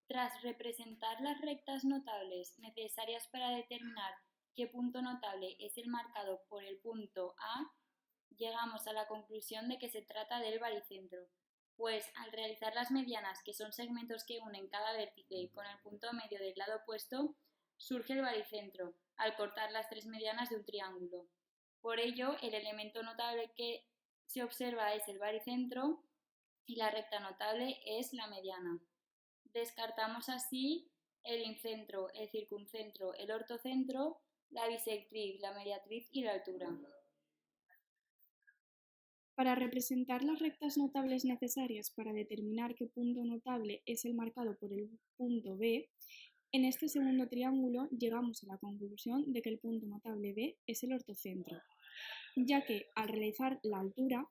Tras representar las rectas notables necesarias para determinar qué punto notable es el marcado por el punto A, llegamos a la conclusión de que se trata del baricentro, pues al realizar las medianas, que son segmentos que unen cada vértice con el punto medio del lado opuesto, surge el baricentro, al cortar las tres medianas de un triángulo. Por ello, el elemento notable que se observa es el baricentro y la recta notable es la mediana. Descartamos así el incentro, el circuncentro, el ortocentro, la bisectriz, la mediatriz y la altura. Para representar las rectas notables necesarias para determinar qué punto notable es el marcado por el punto B, en este segundo triángulo llegamos a la conclusión de que el punto notable B es el ortocentro, ya que al realizar la altura,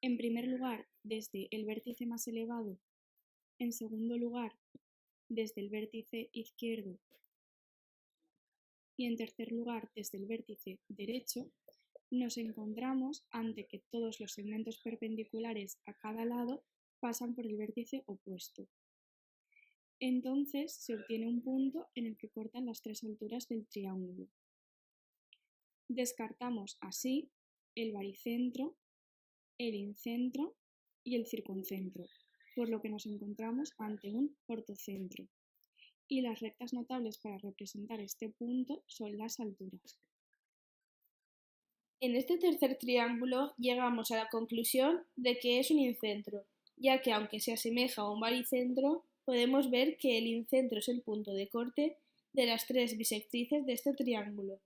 en primer lugar desde el vértice más elevado, en segundo lugar desde el vértice izquierdo y en tercer lugar desde el vértice derecho, nos encontramos ante que todos los segmentos perpendiculares a cada lado pasan por el vértice opuesto. Entonces se obtiene un punto en el que cortan las tres alturas del triángulo. Descartamos así el baricentro, el incentro y el circuncentro, por lo que nos encontramos ante un ortocentro. Y las rectas notables para representar este punto son las alturas. En este tercer triángulo llegamos a la conclusión de que es un incentro, ya que aunque se asemeja a un baricentro, podemos ver que el incentro es el punto de corte de las tres bisectrices de este triángulo.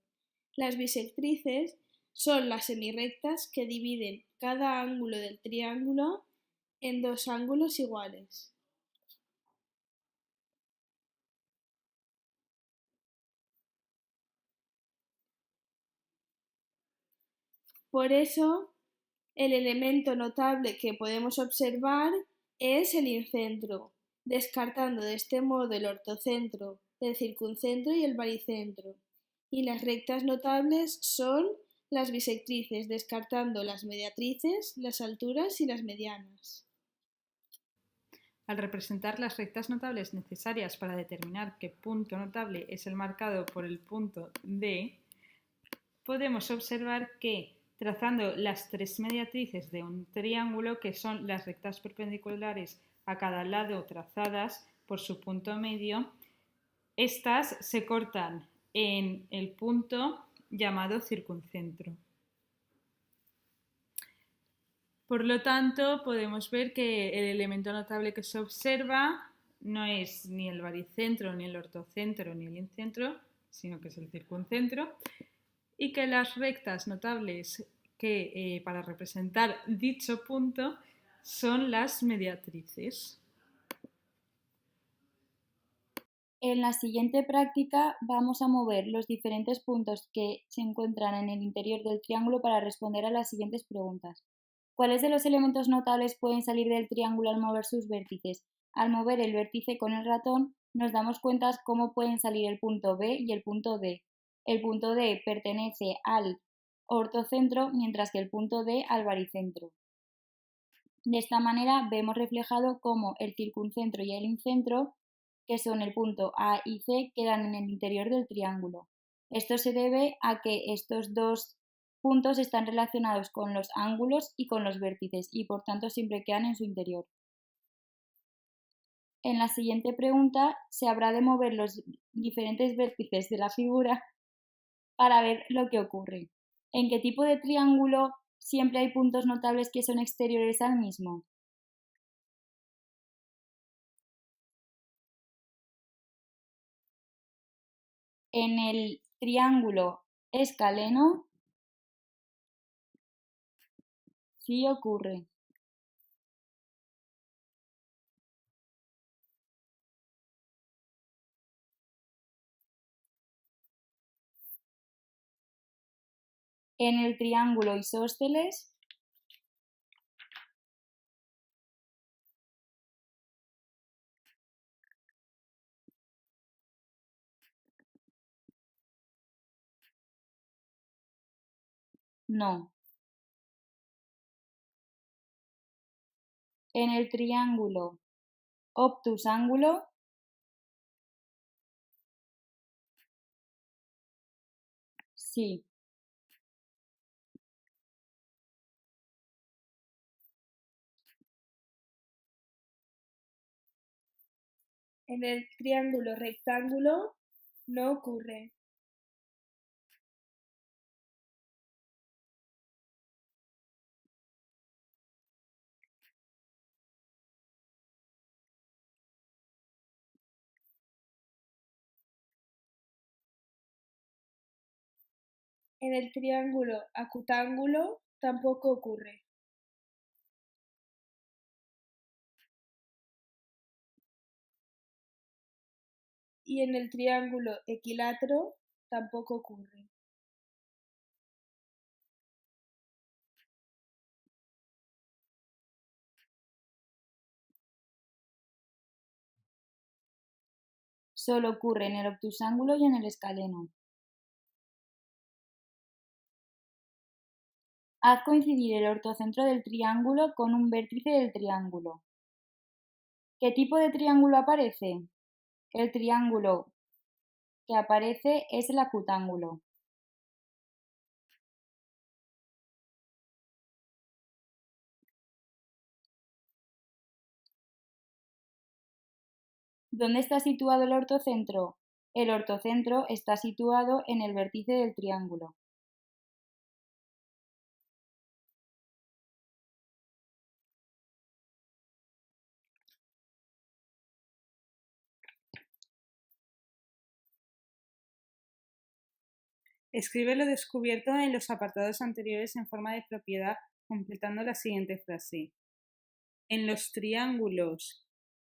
Las bisectrices son las semirrectas que dividen cada ángulo del triángulo en dos ángulos iguales. Por eso, el elemento notable que podemos observar es el incentro, descartando de este modo el ortocentro, el circuncentro y el baricentro. Y las rectas notables son las bisectrices, descartando las mediatrices, las alturas y las medianas. Al representar las rectas notables necesarias para determinar qué punto notable es el marcado por el punto D, podemos observar que, trazando las tres mediatrices de un triángulo, que son las rectas perpendiculares a cada lado trazadas por su punto medio, estas se cortan en el punto llamado circuncentro. Por lo tanto, podemos ver que el elemento notable que se observa no es ni el baricentro, ni el ortocentro, ni el incentro, sino que es el circuncentro, y que las rectas notables que para representar dicho punto son las mediatrices. En la siguiente práctica vamos a mover los diferentes puntos que se encuentran en el interior del triángulo para responder a las siguientes preguntas. ¿Cuáles de los elementos notables pueden salir del triángulo al mover sus vértices? Al mover el vértice con el ratón nos damos cuenta cómo pueden salir el punto B y el punto D. El punto D pertenece al ortocentro, mientras que el punto D al baricentro. De esta manera vemos reflejado cómo el circuncentro y el incentro, que son el punto A y C, quedan en el interior del triángulo. Esto se debe a que estos dos puntos están relacionados con los ángulos y con los vértices y por tanto siempre quedan en su interior. En la siguiente pregunta se habrá de mover los diferentes vértices de la figura para ver lo que ocurre. ¿En qué tipo de triángulo siempre hay puntos notables que son exteriores al mismo? En el triángulo escaleno sí ocurre. En el triángulo isósceles no. En el triángulo obtusángulo Sí. En el triángulo rectángulo no ocurre. En el triángulo acutángulo tampoco ocurre. Y en el triángulo equilátero tampoco ocurre. Solo ocurre en el obtusángulo y en el escaleno. Haz coincidir el ortocentro del triángulo con un vértice del triángulo. ¿Qué tipo de triángulo aparece? El triángulo que aparece es el acutángulo. ¿Dónde está situado el ortocentro? El ortocentro está situado en el vértice del triángulo. Escribe lo descubierto en los apartados anteriores en forma de propiedad, completando la siguiente frase. En los triángulos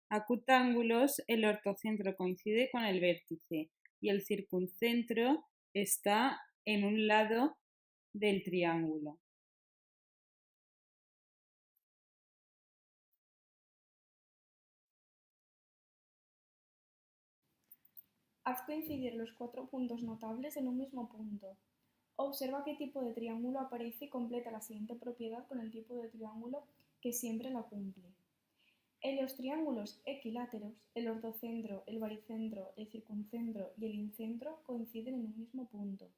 acutángulos, el ortocentro coincide con el vértice y el circuncentro está en un lado del triángulo. Haz coincidir los 4 puntos notables en un mismo punto. Observa qué tipo de triángulo aparece y completa la siguiente propiedad con el tipo de triángulo que siempre la cumple. En los triángulos equiláteros, el ortocentro, el baricentro, el circuncentro y el incentro coinciden en un mismo punto.